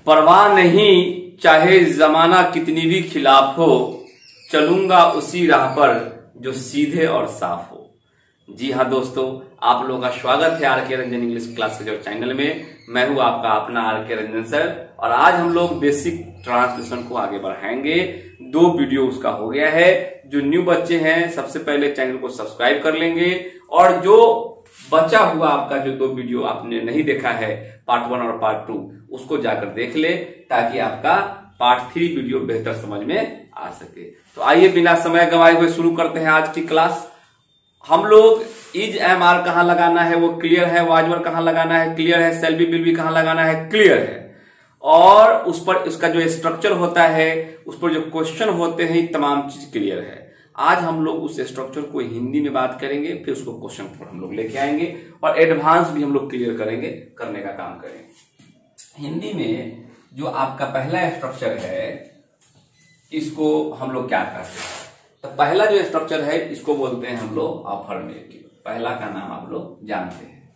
परवाह नहीं चाहे जमाना कितनी भी खिलाफ हो, चलूंगा उसी राह पर जो सीधे और साफ हो। जी हाँ दोस्तों, आप लोगों का स्वागत है आर के रंजन इंग्लिश क्लासेज और चैनल में। मैं हूं आपका अपना आर के रंजन सर, और आज हम लोग बेसिक ट्रांसलेशन को आगे बढ़ाएंगे। 2 वीडियो उसका हो गया है। जो न्यू बच्चे हैं सबसे पहले चैनल को सब्सक्राइब कर लेंगे, और जो बचा हुआ आपका जो 2 वीडियो आपने नहीं देखा है, पार्ट 1 और पार्ट 2, उसको जाकर देख ले, ताकि आपका पार्ट 3 वीडियो बेहतर समझ में आ सके। तो आइए बिना समय गंवाए हुए शुरू करते हैं आज की क्लास। हम लोग इज एम आर कहां लगाना है वो क्लियर है, वाजवर कहां लगाना है क्लियर है, सेल बी विल बी कहां लगाना है क्लियर है, और उस पर उसका जो स्ट्रक्चर होता है, उस पर जो क्वेश्चन होते हैं, तमाम चीज क्लियर है। आज हम लोग उस स्ट्रक्चर को हिंदी में बात करेंगे, फिर उसको क्वेश्चन पर हम लोग लेके आएंगे, और एडवांस भी हम लोग क्लियर करेंगे, करने का काम करेंगे। हिंदी में जो आपका पहला स्ट्रक्चर है, इसको हम लोग क्या कहते हैं? तो पहला जो स्ट्रक्चर है, इसको बोलते हैं हम लोग अफर्मेटिव। पहला का नाम आप लोग जानते हैं।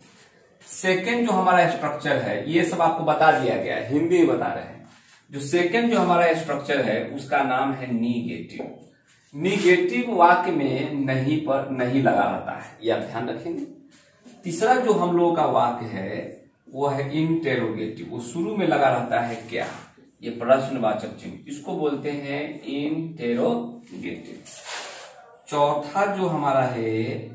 सेकंड जो हमारा स्ट्रक्चर है, ये सब आपको बता दिया गया है, हिंदी में बता रहे हैं। जो सेकंड जो हमारा स्ट्रक्चर है, उसका नाम है निगेटिव। निगेटिव वाक्य में नहीं पर नहीं लगा रहता है, ये आप ध्यान रखेंगे। तीसरा जो हम लोगों का वाक्य है वो है इंटेरोगेटिव, वो शुरू में लगा रहता है क्या? ये प्रश्नवाचक चिन्ह, इसको बोलते हैं इंटेरोगेटिव। चौथा जो हमारा है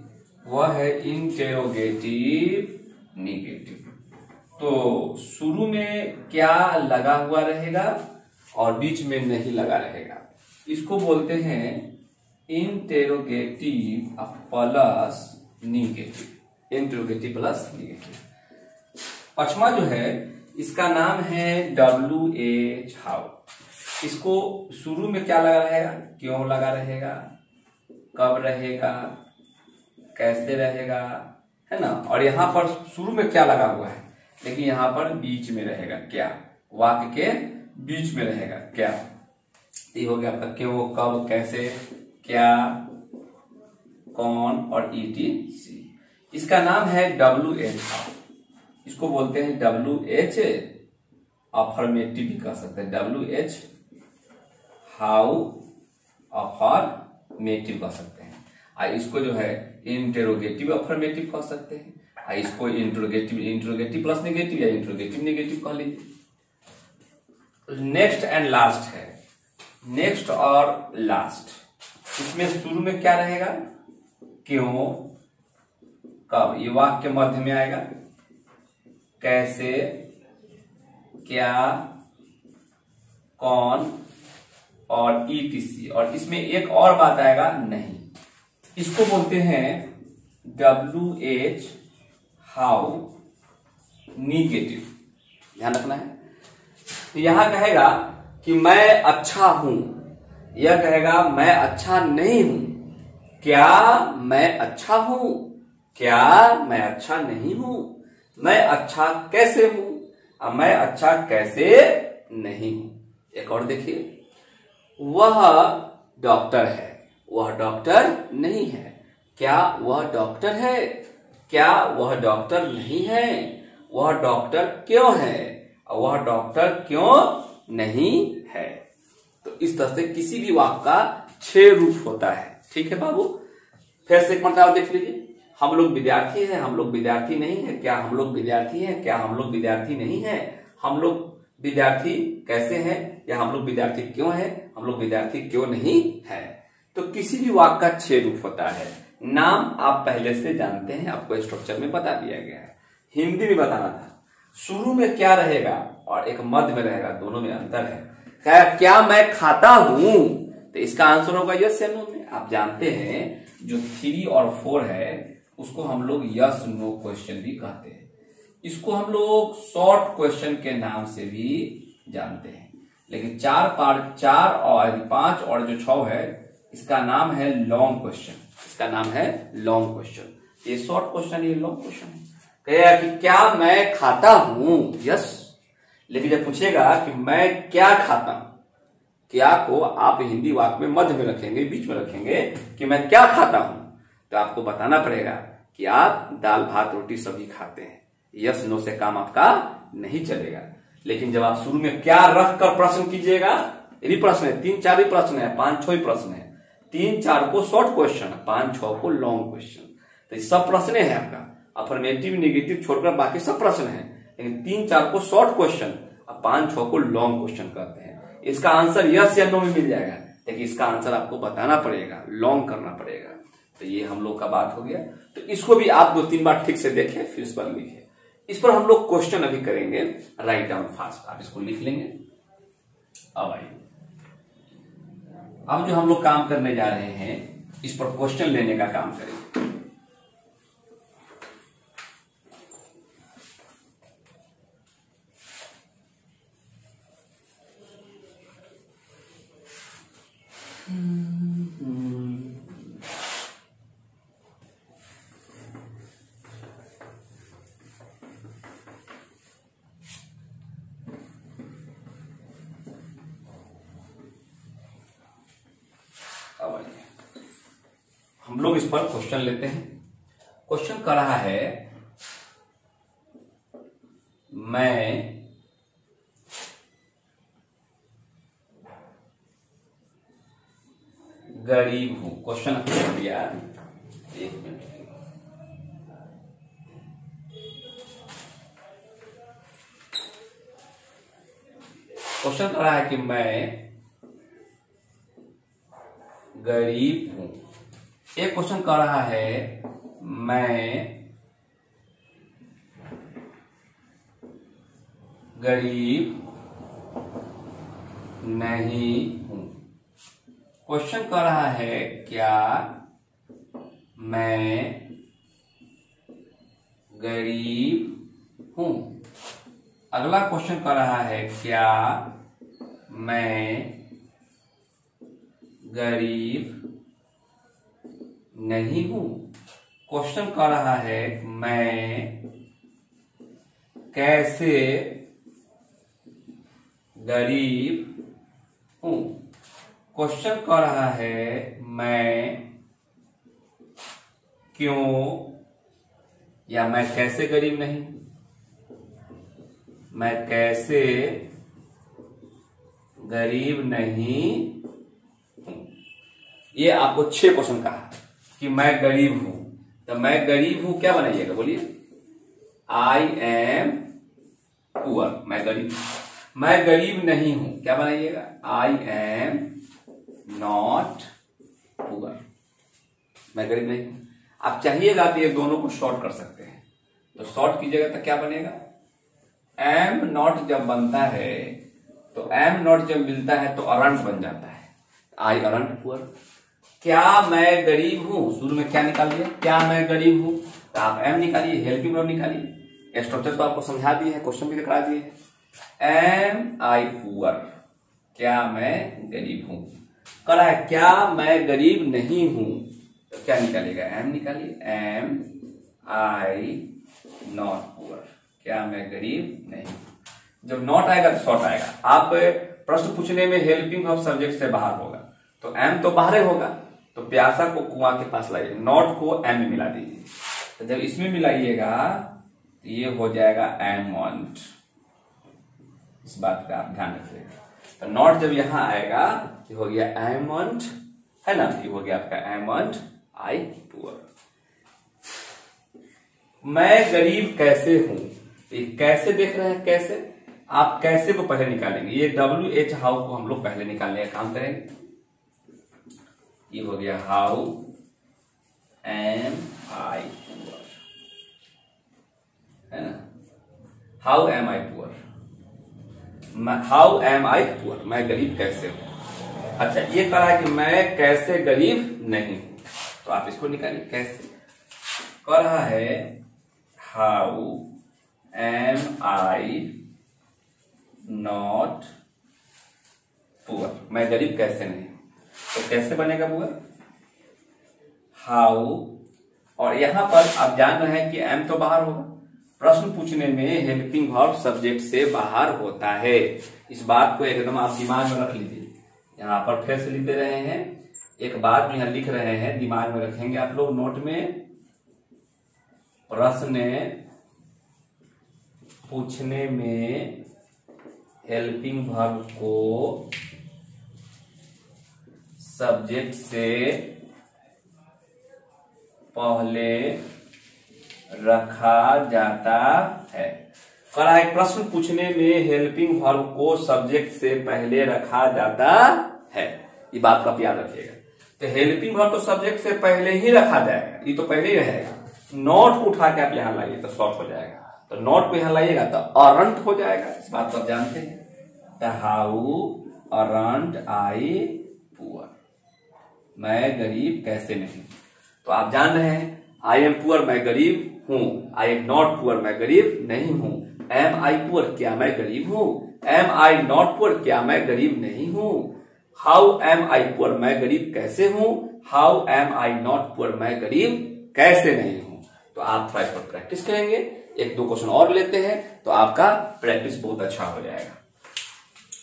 वह है इंटेरोगेटिव निगेटिव। तो शुरू में क्या लगा हुआ रहेगा और बीच में नहीं लगा रहेगा, इसको बोलते हैं interrogative plus negative. Interrogative plus negative. पांचवा जो है, इसका नाम है WH हाउ। इसको शुरू में क्या लगा रहेगा, क्यों लगा रहेगा, कब रहेगा, कैसे रहेगा, है ना। और यहां पर शुरू में क्या लगा हुआ है, लेकिन यहां पर बीच में रहेगा क्या, वाक्य के बीच में रहेगा क्या। ये हो गया आपका क्यों, कब, कैसे, क्या, कौन और ETC। इसका नाम है WH हाउ। इसको बोलते हैं WH अफर्मेटिव भी कह सकते हैं, WH हाउ अफर्मेटिव कह सकते हैं। इसको जो है इंटेरोगेटिव अफर्मेटिव कह सकते हैं। इसको इंटेरोगेटिव प्लस नेगेटिव या इंटेरोगेटिव नेगेटिव कह लीजिए। नेक्स्ट एंड लास्ट है, नेक्स्ट और लास्ट। इसमें शुरू में क्या रहेगा, क्यों, कब, ये वाक्य मध्य में आएगा, कैसे, क्या, कौन और ETC, और इसमें एक और बात आएगा नहीं। इसको बोलते हैं WH हाउ निगेटिव। ध्यान रखना है। तो यहां कहेगा कि मैं अच्छा हूं, यह कहेगा मैं अच्छा नहीं हूं। क्या मैं अच्छा हूं, क्या मैं अच्छा नहीं हूं, मैं अच्छा कैसे हूं, अब मैं अच्छा कैसे नहीं हूं। एक और देखिए, वह डॉक्टर है, वह डॉक्टर नहीं है। क्या वह डॉक्टर है, क्या वह डॉक्टर नहीं है, वह डॉक्टर क्यों है, वह डॉक्टर क्यों नहीं है। तो इस तरह से किसी भी वाक्य का 6 रूप होता है। ठीक है बाबू, फिर से एक मतलब देख लीजिए। हम लोग विद्यार्थी हैं, हम लोग विद्यार्थी नहीं है, क्या हम लोग विद्यार्थी हैं, क्या हम लोग विद्यार्थी नहीं है, हम लोग विद्यार्थी कैसे हैं, या हम लोग विद्यार्थी क्यों हैं, हम लोग विद्यार्थी क्यों नहीं है। तो किसी भी वाक्य का 6 रूप होता है। नाम आप पहले से जानते हैं, आपको स्ट्रक्चर में बता दिया गया है। हिंदी में बताना था, शुरू में क्या रहेगा और एक मध्य में रहेगा, दोनों में अंतर है। क्या मैं खाता हूं, तो इसका आंसर होगा यस या नो में। आप जानते हैं जो 3 और 4 है, उसको हम लोग यस नो क्वेश्चन भी कहते हैं। इसको हम लोग शॉर्ट क्वेश्चन के नाम से भी जानते हैं। लेकिन 4 और 5 और जो 6 है, इसका नाम है लॉन्ग क्वेश्चन। इसका नाम है लॉन्ग क्वेश्चन। ये शॉर्ट क्वेश्चन, ये लॉन्ग क्वेश्चन है। कहेगा कि क्या मैं खाता हूं, यस। लेकिन जब पूछेगा कि मैं क्या खाता हूं, क्या को आप हिंदी वाक्य में मध्य में रखेंगे, बीच में रखेंगे कि मैं क्या खाता हूं, तो आपको बताना पड़ेगा कि आप दाल भात रोटी सब्जी खाते हैं। यस नो से काम आपका नहीं चलेगा। लेकिन जब आप शुरू में क्या रख कर प्रश्न कीजिएगा, ये भी प्रश्न है, 3-4 ही प्रश्न है, 5-6 ही प्रश्न है, 3-4 को शॉर्ट क्वेश्चन, 5-6 को लॉन्ग क्वेश्चन। तो ये सब प्रश्न है आपका, अफर्मेटिव नेगेटिव छोड़कर बाकी सब प्रश्न है, लेकिन 3-4 को शॉर्ट क्वेश्चन और 5-6 को लॉन्ग क्वेश्चन कहते हैं। इसका आंसर यस या नो में मिल जाएगा, लेकिन इसका आंसर आपको बताना पड़ेगा, लॉन्ग करना पड़ेगा। तो ये हम लोग का बात हो गया। तो इसको भी आप 2-3 बार ठीक से देखें, फिर इस पर लिखें। इस पर हम लोग क्वेश्चन अभी करेंगे, राइट डाउन फास्ट। आप इसको लिख लेंगे। अब आइए, अब जो हम लोग काम करने जा रहे हैं, इस पर क्वेश्चन लेने का काम करेंगे। हम लोग इस पर क्वेश्चन लेते हैं। क्वेश्चन कर रहा है, मैं गरीब हूं। क्वेश्चन दिया, एक मिनट। क्वेश्चन कर रहा है कि मैं गरीब हूं। एक क्वेश्चन कर रहा है, मैं गरीब नहीं हूं। क्वेश्चन कर रहा है, क्या मैं गरीब हूं। अगला क्वेश्चन कर रहा है, क्या मैं गरीब नहीं हूं। क्वेश्चन कर रहा है, मैं कैसे गरीब हूं। क्वेश्चन कर रहा है, मैं क्यों या मैं कैसे गरीब नहीं, मैं कैसे गरीब नहीं हूं। ये आपको 6 क्वेश्चन कहा कि मैं गरीब हूं। तो मैं गरीब हूं क्या बनाइएगा, बोलिए। आई एम पुअर, मैं गरीब। मैं गरीब नहीं हूं क्या बनाइएगा, आई एम नॉट पुअर। मैं गरीब नहीं हूं। आप चाहिएगा तो ये दोनों को शॉर्ट कर सकते हैं। तो शॉर्ट कीजिएगा तो क्या बनेगा, एम नॉट जब बनता है तो एम नॉट जब मिलता है तो अरंट बन जाता है, आई अरंट पुअर। क्या मैं गरीब हूं, शुरू में क्या निकालिए, क्या मैं गरीब हूं, तो आप एम निकालिए, हेल्पिंग वर्ब निकालिए। स्ट्रक्चर तो आपको समझा दिए है, क्वेश्चन भी करा दिए है। एम आई पुअर, क्या मैं गरीब हूं। करा है, क्या मैं गरीब नहीं हूं, तो क्या निकालेगा, एम निकालिए, एम आई नॉट पुअर, क्या मैं गरीब नहीं हूं। जब नॉट आएगा तो शॉर्ट आएगा। आप प्रश्न पूछने में हेल्पिंग वर्ब सब्जेक्ट से बाहर होगा, तो एम तो बाहर होगा, तो प्यासा को कुआं के पास लाइए, नॉट को एम में मिला दीजिए। तो जब इसमें मिलाइएगा तो ये हो जाएगा एमॉन्ट। इस बात का आप ध्यान रखिएगा। तो नॉट जब यहां आएगा ये हो गया एमॉन्ट, है ना, ये हो गया आपका एमॉन्ट आई पुअर। मैं गरीब कैसे हूं, ये कैसे देख रहे हैं, कैसे आप कैसे को पहले निकालेंगे, ये WH हाउ को हम लोग पहले निकालने का काम करेंगे। ये हो गया हाउ एम आई पुअर, है ना, how am I poor, how am I poor, मैं गरीब कैसे हूं। अच्छा, ये कहा है कि मैं कैसे गरीब नहीं हूं, तो आप इसको निकालिए, कैसे कह रहा है, how am I not poor, मैं गरीब कैसे नहीं। तो कैसे बनेगा पुअर, हाउ, और यहां पर आप जान रहे हैं कि एम तो बाहर होगा। प्रश्न पूछने में हेल्पिंग वर्ब सब्जेक्ट से बाहर होता है। इस बात को एकदम आप दिमाग में रख लीजिए। यहां पर फिर से लिख दे रहे हैं, एक बात यहां लिख रहे हैं, दिमाग में रखेंगे आप लोग नोट में। प्रश्न पूछने में हेल्पिंग वर्ब को सब्जेक्ट से पहले रखा जाता है। कहा एक प्रश्न पूछने में हेल्पिंग वर्ब को सब्जेक्ट से पहले रखा जाता है, ये बात आप याद रखिएगा। तो हेल्पिंग वर्ब तो सब्जेक्ट से पहले ही रखा जाएगा, ये तो पहले ही रहेगा। नॉट को उठा के आप यहां लाइए तो शॉर्ट हो जाएगा, तो नॉट को यहां लाइएगा तो अरंट हो जाएगा। इस बात को आप जानते हैं। हाउ अरंट आई पुअर, मैं गरीब कैसे नहीं। तो आप जान रहे हैं आई एम पुअर, मैं गरीब हूं। आई एम नॉट पुअर, मैं गरीब नहीं हूं। एम आई पुअर, क्या मैं गरीब हूं। एम आई नॉट पुअर, क्या मैं गरीब नहीं हूं। हाउ एम आई पुअर, मैं गरीब कैसे हूं। How am I not poor, मैं गरीब कैसे नहीं हूं। तो आप थोड़ा इस पर प्रैक्टिस करेंगे, एक दो क्वेश्चन और लेते हैं तो आपका प्रैक्टिस बहुत अच्छा हो जाएगा।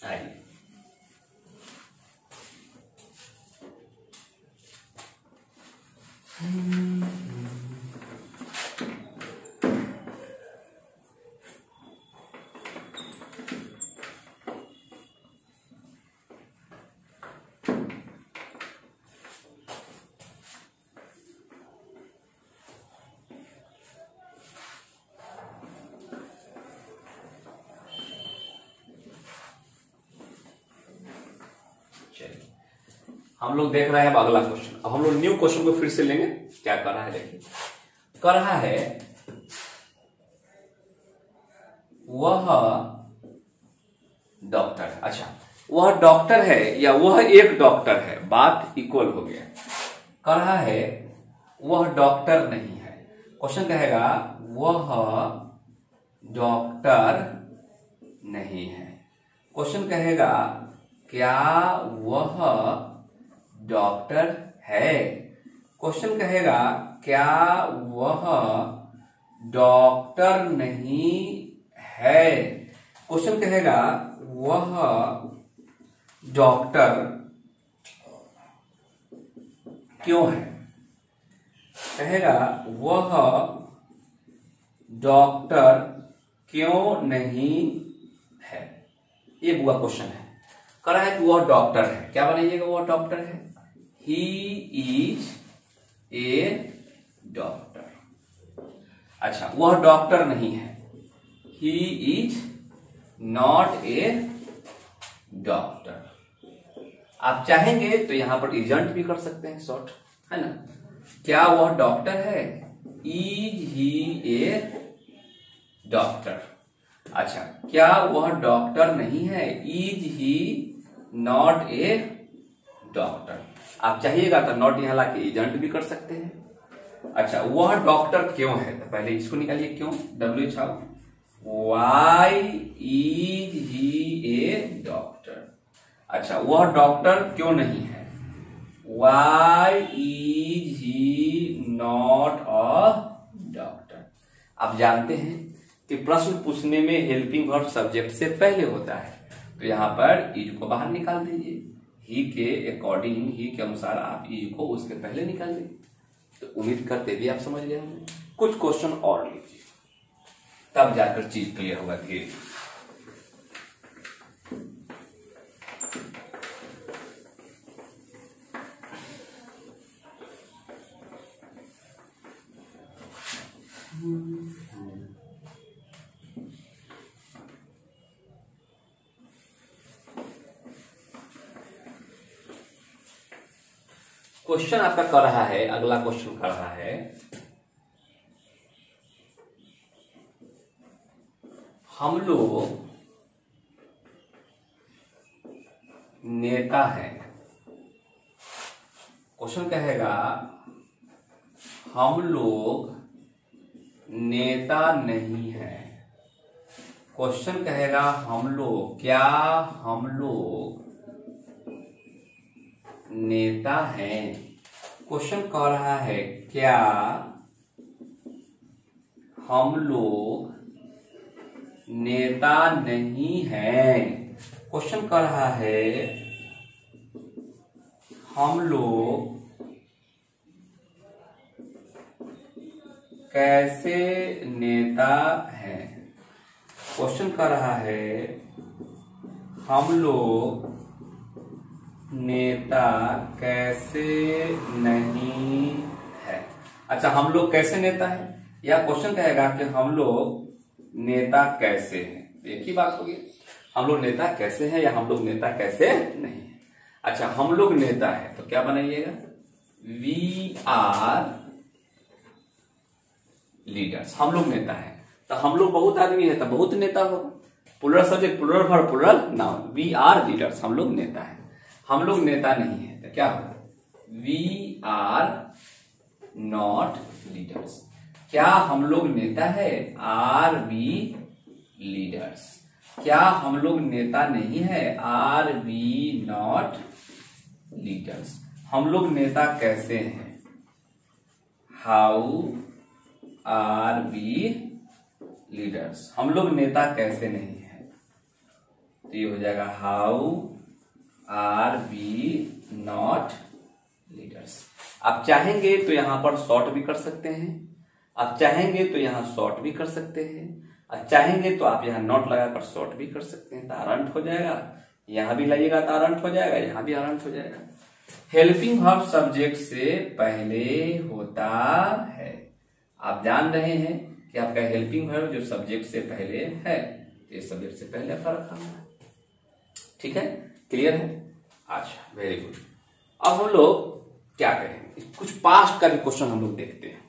आइए हम लोग देख रहे हैं अब अगला क्वेश्चन। अब हम लोग न्यू क्वेश्चन को फिर से लेंगे। क्या कर रहा है देखिए, कर रहा है वह डॉक्टर। अच्छा, वह डॉक्टर है या वह एक डॉक्टर है, बात इक्वल हो गया। कर रहा है वह डॉक्टर नहीं है। क्वेश्चन कहेगा वह डॉक्टर नहीं है। क्वेश्चन कहेगा क्या वह डॉक्टर है। क्वेश्चन कहेगा क्या वह डॉक्टर नहीं है। क्वेश्चन कहेगा वह डॉक्टर क्यों है। कहेगा वह डॉक्टर क्यों नहीं है। ये पूरा क्वेश्चन है। कह रहा है कि वह डॉक्टर है, क्या बनाइएगा, वह डॉक्टर है। He is a doctor. अच्छा, वह डॉक्टर नहीं है। He is not a doctor. आप चाहेंगे तो यहां पर इजेंट भी कर सकते हैं, शॉर्ट है ना। क्या वह डॉक्टर है, इज ही ए डॉक्टर। अच्छा, क्या वह डॉक्टर नहीं है, is he not a doctor. आप चाहिएगा तो नॉट यहां लाके एजेंट भी कर सकते हैं। अच्छा, वह डॉक्टर क्यों है, तो पहले इसको निकालिए, क्यों, डब्ल्यू छाओ। Why is he a doctor. अच्छा, वह डॉक्टर क्यों नहीं है, why is he not a doctor. आप जानते हैं कि प्रश्न पूछने में हेल्पिंग वर्ब सब्जेक्ट से पहले होता है, तो यहां पर इज को बाहर निकाल दीजिए। ही के अकॉर्डिंग, ही के अनुसार आप इज को उसके पहले निकाल दीजिए। तो उम्मीद करते भी आप समझ गए होंगे। कुछ क्वेश्चन और लीजिए, तब जाकर चीज क्लियर होगा धीरे। क्वेश्चन आपका कर रहा है, अगला क्वेश्चन कर रहा है हम लोग नेता हैं। क्वेश्चन कहेगा हम लोग नेता नहीं है। क्वेश्चन कहेगा हम लोग, क्या हम लोग नेता हैं। क्वेश्चन कह रहा है क्या हम लोग नेता नहीं हैं। क्वेश्चन कह रहा है हम लोग कैसे नेता हैं। क्वेश्चन कर रहा है हम लोग नेता कैसे नहीं है। अच्छा, हम लोग कैसे नेता है, या क्वेश्चन कहेगा कि हम लोग नेता कैसे हैं। एक ही बात होगी, हम लोग नेता कैसे हैं या हम लोग नेता कैसे नहीं है। अच्छा, हम लोग नेता है तो क्या बनाइएगा, वी आर लीडर्स। हम लोग नेता है तो हम लोग बहुत आदमी है तो बहुत नेता होगा, plural subject, plural verb, plural noun. We are leaders, हम लोग नेता है। हम लोग नेता नहीं है तो क्या होगा, वी आर नॉट लीडर्स। क्या हम लोग नेता है, आर वी लीडर्स। क्या हम लोग नेता नहीं है, आर वी नॉट लीडर्स। हम लोग नेता कैसे हैं, हाउ आर वी लीडर्स। हम लोग नेता कैसे नहीं है तो ये हो जाएगा how are we not leaders. आप चाहेंगे तो यहां पर शॉर्ट भी कर सकते हैं, आप चाहेंगे तो यहां शॉर्ट भी कर सकते हैं, आप चाहेंगे तो आप यहां नॉट लगाकर शॉर्ट भी कर सकते हैं, तारंट हो जाएगा। यहां भी लाइएगा तारंट हो जाएगा, यहां भी आरंट हो जाएगा। हेल्पिंग वर्ब सब्जेक्ट से पहले होता है। आप जान रहे हैं कि आपका हेल्पिंग वर्ब जो सब्जेक्ट से पहले है, ये सब्जेक्ट से पहले आपका रखा हुआ है। ठीक है, क्लियर है। अच्छा, वेरी गुड। अब हम लोग क्या करें, कुछ पास्ट का भी क्वेश्चन हम लोग देखते हैं।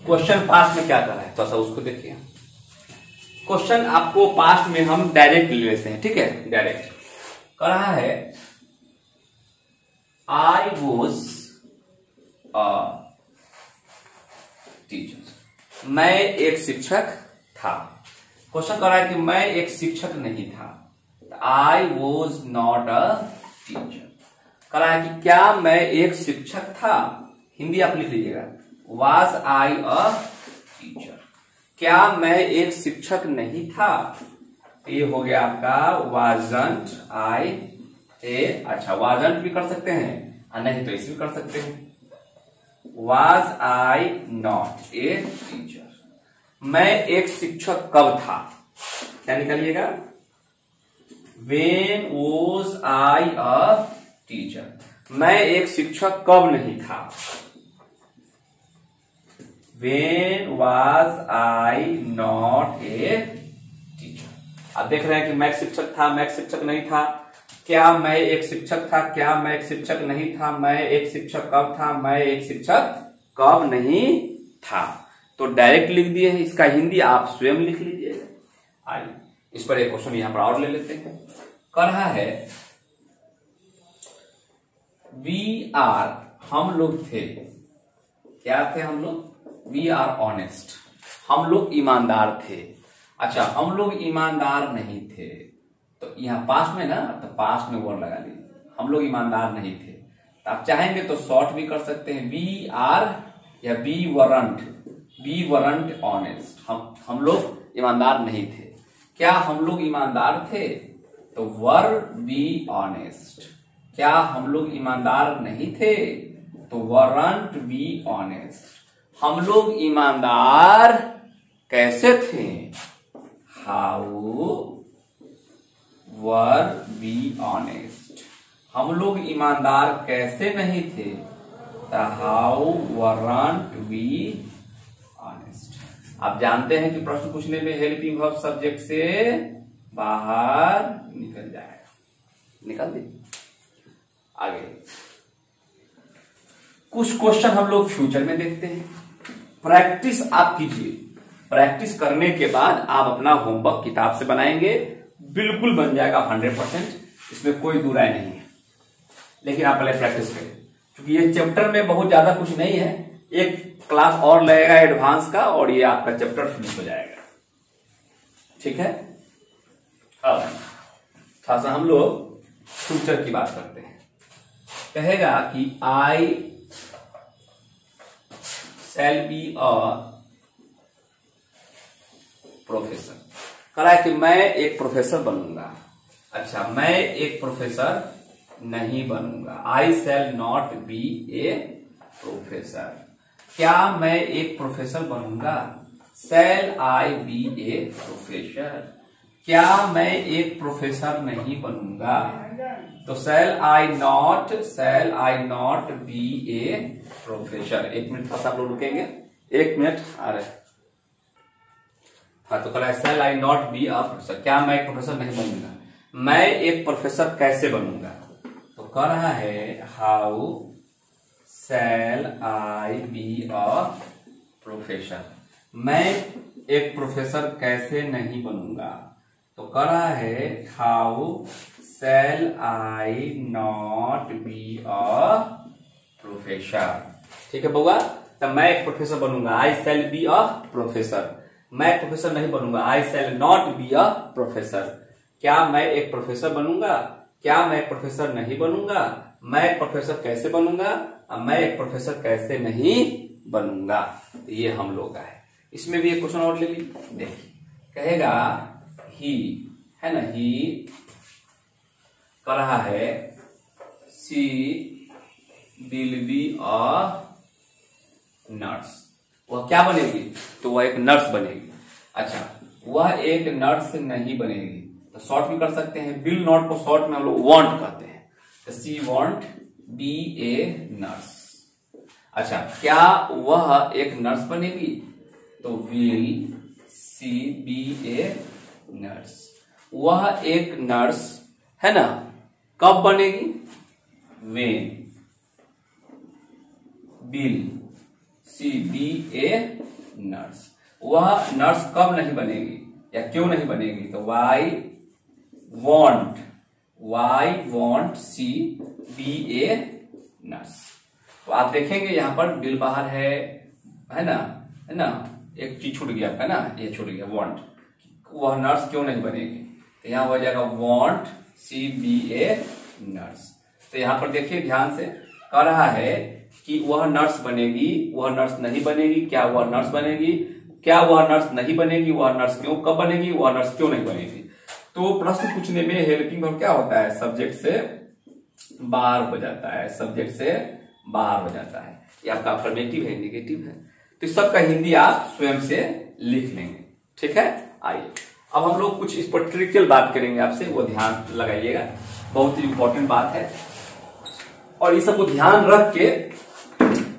क्वेश्चन पास्ट में क्या कर रहा है, तो उसको देखिए। क्वेश्चन आपको पास्ट में हम डायरेक्ट ले लेते हैं, ठीक है। डायरेक्ट कर रहा है, आई वॉज अ टीचर। मैं एक शिक्षक था। क्वेश्चन कर रहा है कि मैं एक शिक्षक नहीं था, I was not a teacher. कर रहा है कि क्या मैं एक शिक्षक था, हिंदी आप लिख लीजिएगा, Was I a teacher। क्या मैं एक शिक्षक नहीं था, ये हो गया आपका wasn't I a। अच्छा, wasn't भी कर सकते हैं, नहीं तो इसे भी कर सकते हैं, was I not a teacher। मैं एक शिक्षक कब था, क्या निकालिएगा, when was I a teacher। मैं एक शिक्षक कब नहीं था, When was I not a teacher। आप देख रहे हैं कि मैं एक शिक्षक था, मैं एक शिक्षक नहीं था। क्या मैं एक शिक्षक था, क्या मैं एक शिक्षक नहीं था, मैं एक शिक्षक कब था, मैं एक शिक्षक कब नहीं था। तो डायरेक्ट लिख दिए हैं, इसका हिंदी आप स्वयं लिख लीजिएगा। आइए इस पर एक क्वेश्चन यहां पर और ले लेते हैं। कर रहा है, वी आर, हम लोग थे, क्या थे हम लोग, वी आर ऑनेस्ट, हम लोग ईमानदार थे। अच्छा, हम लोग ईमानदार नहीं थे, तो यहाँ पास्ट में ना, तो पास्ट में वर्ड लगा लीजिए, हम लोग ईमानदार नहीं थे। तो आप चाहेंगे तो शॉर्ट भी कर सकते हैं, वी आर या बी वरंट ऑनेस्ट। हम लोग ईमानदार नहीं थे। क्या हम लोग ईमानदार थे, तो वर बी ऑनेस्ट। क्या हम लोग ईमानदार नहीं थे, तो वरंट बी ऑनेस्ट। हम लोग ईमानदार कैसे थे, हाउ वर बी ऑनेस्ट। हम लोग ईमानदार कैसे नहीं थे, हाउ वरंट बी ऑनेस्ट। आप जानते हैं कि प्रश्न पूछने में हेल्पिंग वर्ब सब्जेक्ट से बाहर निकल जाएगा, निकल दे। आगे कुछ क्वेश्चन हम लोग फ्यूचर में देखते हैं। प्रैक्टिस आप कीजिए, प्रैक्टिस करने के बाद आप अपना होमवर्क किताब से बनाएंगे, बिल्कुल बन जाएगा 100%, इसमें कोई दो राय नहीं है। लेकिन आप पहले प्रैक्टिस करें, क्योंकि ये चैप्टर में बहुत ज्यादा कुछ नहीं है, एक क्लास और लगेगा एडवांस का और ये आपका चैप्टर फिनिश हो जाएगा। ठीक है, अब थोड़ा सा हम लोग फ्यूचर की बात करते हैं। कहेगा कि आई शैल बी अ प्रोफेसर। कह रहा है कि मैं एक प्रोफेसर बनूंगा। अच्छा, मैं एक प्रोफेसर नहीं बनूंगा। I shall not be a professor. क्या मैं एक प्रोफेसर बनूंगा? Shall I be a professor. क्या मैं एक प्रोफेसर नहीं बनूंगा? तो shall I not be a professor. एक मिनट पास आप लोग रुकेंगे, एक मिनट आ रहे। हाँ, तो कह रहा है शैल I not be a professor. क्या मैं एक प्रोफेसर नहीं बनूंगा? मैं एक प्रोफेसर कैसे बनूंगा? तो कह रहा है how shall I B a professor. मैं एक प्रोफेसर कैसे नहीं बनूंगा? तो कह रहा है how shall I not be a professor. ठीक है बउआ, तो मैं एक प्रोफेसर बनूंगा। I shall be a professor. मैं प्रोफेसर नहीं बनूंगा। I shall not be a professor. क्या मैं एक प्रोफेसर बनूंगा? क्या मैं एक प्रोफेसर नहीं बनूंगा? मैं एक प्रोफेसर कैसे बनूंगा? मैं एक प्रोफेसर कैसे नहीं बनूंगा? तो ये हम लोग का है। इसमें भी एक क्वेश्चन और ले ली, देखिए कहेगा ही, है ना, ही कह रहा है सी विल बी अ नर्स। वह क्या बनेगी? तो वह एक नर्स बनेगी। अच्छा, वह एक नर्स नहीं बनेगी, तो शॉर्ट भी कर सकते हैं। विल नॉट को शॉर्ट में हम लोग वांट कहते हैं। तो she want be a nurse. अच्छा, क्या वह एक नर्स बनेगी? तो will she be a nurse. वह एक नर्स, है ना, कब बनेगी? When will she be a nurse. वह नर्स कब नहीं बनेगी या क्यों नहीं बनेगी? तो why won't she be a nurse. तो आप देखेंगे यहां पर बिल बाहर है ना, एक चीज छूट गया आपका ना, ये छूट गया वॉन्ट। वह नर्स क्यों नहीं बनेगी? तो यहां हो जाएगा won't she be a nurse. तो यहां पर देखिए ध्यान से, कह रहा है कि वह नर्स बनेगी, वह नर्स नहीं बनेगी। क्या वह नर्स बनेगी? क्या वह नर्स नहीं बनेगी? वह नर्स क्यों, कब बनेगी? वह नर्स क्यों नहीं बनेगी? तो प्रश्न पूछने में हेल्पिंग वर्ब क्या होता है? सब्जेक्ट से बाहर हो जाता है, सब्जेक्ट से बाहर हो जाता है। ये आपका अफर्मेटिव है, नेगेटिव है। तो सबका हिंदी आप स्वयं से लिख लेंगे। ठीक है, आइए अब हम लोग कुछ इस पर ट्रिवियल बात करेंगे आपसे, वो ध्यान लगाइएगा, बहुत ही इंपॉर्टेंट बात है। और इस सबको ध्यान रख के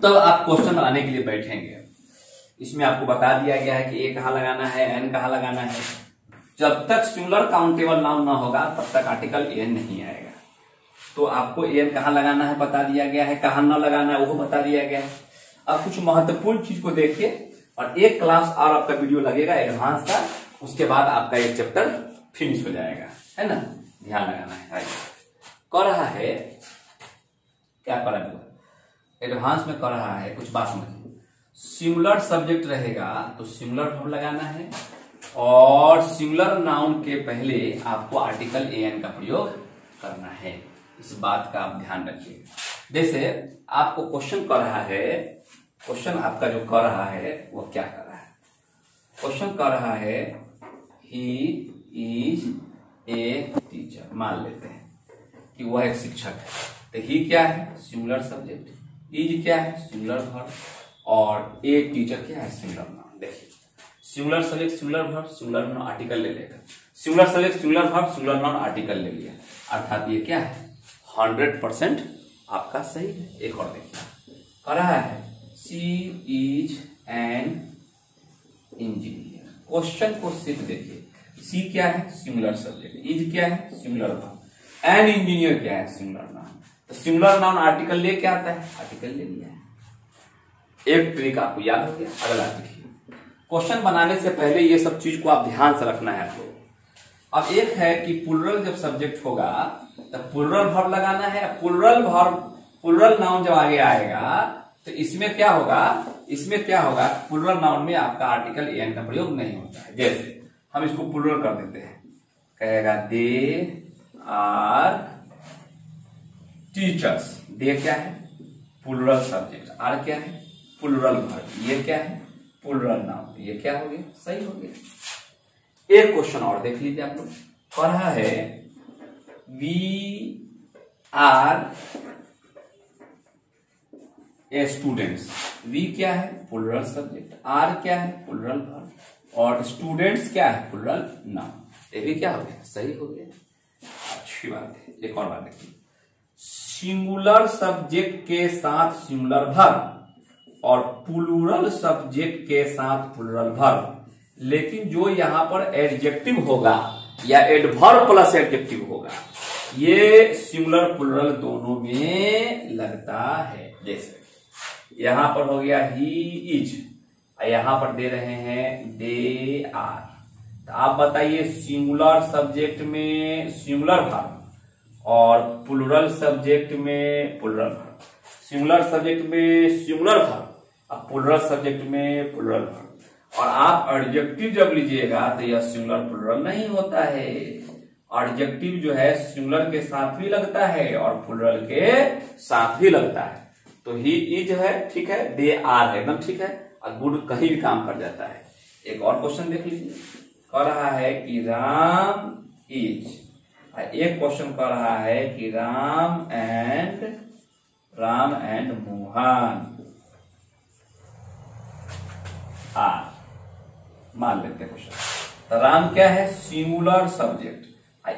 तब आप क्वेश्चन बनाने के लिए बैठेंगे। इसमें आपको बता दिया गया है कि ए कहाँ लगाना है, एन कहाँ लगाना है। जब तक सिंगुलर काउंटेबल नाउन ना होगा तब तक आर्टिकल एन नहीं आएगा। तो आपको एन कहाँ लगाना है बता दिया गया है, कहाँ ना लगाना है वो बता दिया गया है। अब कुछ महत्वपूर्ण चीज को देखिए, और एक क्लास और आपका वीडियो लगेगा एडवांस का, उसके बाद आपका एक चैप्टर फिनिश हो जाएगा, है ना। ध्यान लगाना है। कह रहा है क्या कर रहा है, एडवांस में कर रहा है, कुछ बात समझिए। सिंगुलर सब्जेक्ट रहेगा तो सिंगुलर वर्ब लगाना है, और सिंगुलर नाउन के पहले आपको आर्टिकल एन का प्रयोग करना है। इस बात का आप ध्यान रखिएगा। जैसे आपको क्वेश्चन कर रहा है, क्वेश्चन आपका जो कर रहा है वो क्या कर रहा है? क्वेश्चन कर रहा है ही इज ए टीचर। मान लेते हैं कि वह एक शिक्षक है। तो ही क्या है? Singular subject. इज क्या है? Singular verb. और ए टीचर क्या है? Singular noun. देखिए singular subject singular verb, singular noun article ले लेगा। Singular subject singular verb, singular noun article ले लिया, अर्थात ये क्या है? 100% आपका सही है। एक और देखिए, कह रहा है सी इज एन इंजीनियर। क्वेश्चन को सिर्फ देखिए, सी क्या है? Singular subject. इज क्या है? Singular verb. एन इंजीनियर क्या है? Singular noun. तो सिंगुलर नाउन आर्टिकल ले क्या आता है? आर्टिकल ले लिया है। एक ट्रिक आपको याद हो गया। अगला देखिए, क्वेश्चन बनाने से पहले ये सब चीज को आप ध्यान से रखना है आपको। अब एक है कि प्लुरल जब सब्जेक्ट होगा तो प्लुरल वर्ब लगाना है। प्लुरल वर्ब, प्लुरल नाउन जब आगे आएगा तो इसमें क्या होगा? इसमें क्या होगा? प्लुरल नाउन में आपका आर्टिकल एन का प्रयोग नहीं होता है। जैसे हम इसको प्लुरल कर देते हैं, कहेगा दे आर टीचर्स। दे क्या है? Plural subject. आर क्या है? Plural verb. ये क्या है? Plural noun. ये क्या हो गया? सही हो गया। एक क्वेश्चन और देख लीजिए आप लोग। पढ़ा है we are a students. We क्या है? Plural subject. आर क्या है? Plural verb. और स्टूडेंट्स क्या है? Plural noun. ये भी क्या हो गया? सही हो गया। अच्छी बात है। एक और बात देखिए, सिंगुलर सब्जेक्ट के साथ सिंगुलर वर्ब और प्लूरल सब्जेक्ट के साथ प्लूरल वर्ब, लेकिन जो यहां पर एडजेक्टिव होगा या एडवर्ब प्लस एडजेक्टिव होगा, ये सिंगुलर प्लूरल दोनों में लगता है। जैसे यहां पर हो गया ही इज, यहां पर दे रहे हैं दे आर। तो आप बताइए सिंगुलर सब्जेक्ट में सिंगुलर वर्ब और प्लूरल सब्जेक्ट में प्लूरल वर्ब, सिंगुलर सब्जेक्ट में सिंगुलर वर्ब और प्लूरल सब्जेक्ट में प्लूरल वर्ब, और आप एडजेक्टिव जब लीजिएगा तो यह सिंगुलर प्लूरल नहीं होता है। एडजेक्टिव जो है सिंगुलर के साथ भी लगता है और प्लूरल के साथ भी लगता है। तो ही इज है, ठीक है, दे आर एकदम ठीक है, और गुड कहीं भी काम कर जाता है। एक और क्वेश्चन देख लीजिए। कह रहा है कि राम इज, एक क्वेश्चन कह रहा है कि राम एंड मोहन आर। मान लेते हैं क्वेश्चन। तो राम क्या है? Singular subject.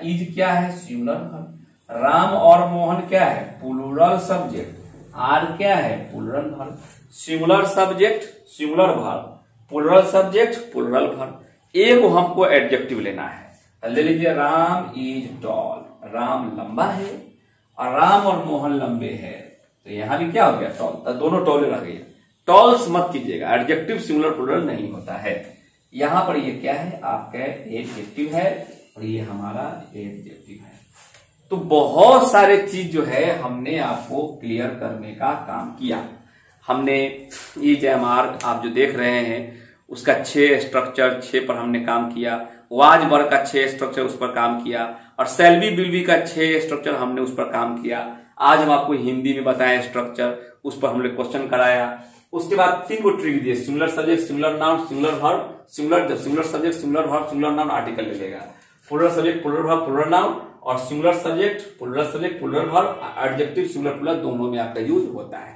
इज क्या है? Singular verb. राम और मोहन क्या है? Plural subject. आर क्या है? Plural verb. Singular subject singular verb, plural subject plural verb. एक हमको एडजेक्टिव लेना है। तो ले लीजिए राम इज टॉल। राम लंबा है और राम और मोहन लंबे हैं, तो यहां भी क्या हो गया? टॉल। तो दोनों टॉले रह गए। टॉल्स मत कीजिएगा, एडजेक्टिव सिंगुलर प्लूरल नहीं होता है। यहां पर ये क्या है? आपका एडजेक्टिव है और ये हमारा एडजेक्टिव है। तो बहुत सारे चीज जो है हमने आपको क्लियर करने का काम किया। हमने ये जयमार आप जो देख रहे हैं उसका 6 स्ट्रक्चर 6 पर हमने काम किया। वाज वर्ग का 6 स्ट्रक्चर उस पर काम किया, और सेल्बी बिल्बी का 6 स्ट्रक्चर हमने उस पर काम किया। आज हम आपको हिंदी में बताएं स्ट्रक्चर, उस पर हमने क्वेश्चन कराया। उसके बाद 3 को ट्रिक दिए, singular subject singular noun singular verb, singular subject singular verb singular noun article ले लेगा, plural subject plural verb plural noun, और singular subject plural verb adjective singular plural दोनों में आपका यूज होता है।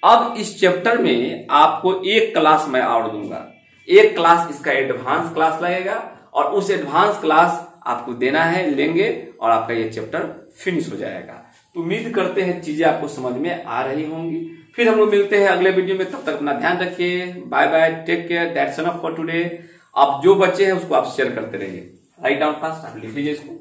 अब इस चैप्टर में आपको एक क्लास मैं और दूंगा, एक क्लास इसका एडवांस क्लास लगेगा, और उस एडवांस क्लास आपको देना है, लेंगे, और आपका ये चैप्टर फिनिश हो जाएगा। तो उम्मीद करते हैं चीजें आपको समझ में आ रही होंगी। फिर हम लोग मिलते हैं अगले वीडियो में, तब तक अपना ध्यान रखिए। Bye bye, take care, that's enough for today. आप जो बच्चे हैं उसको आप शेयर करते रहिए। राइट डाउन फास्ट, आप लिख लीजिए इसको।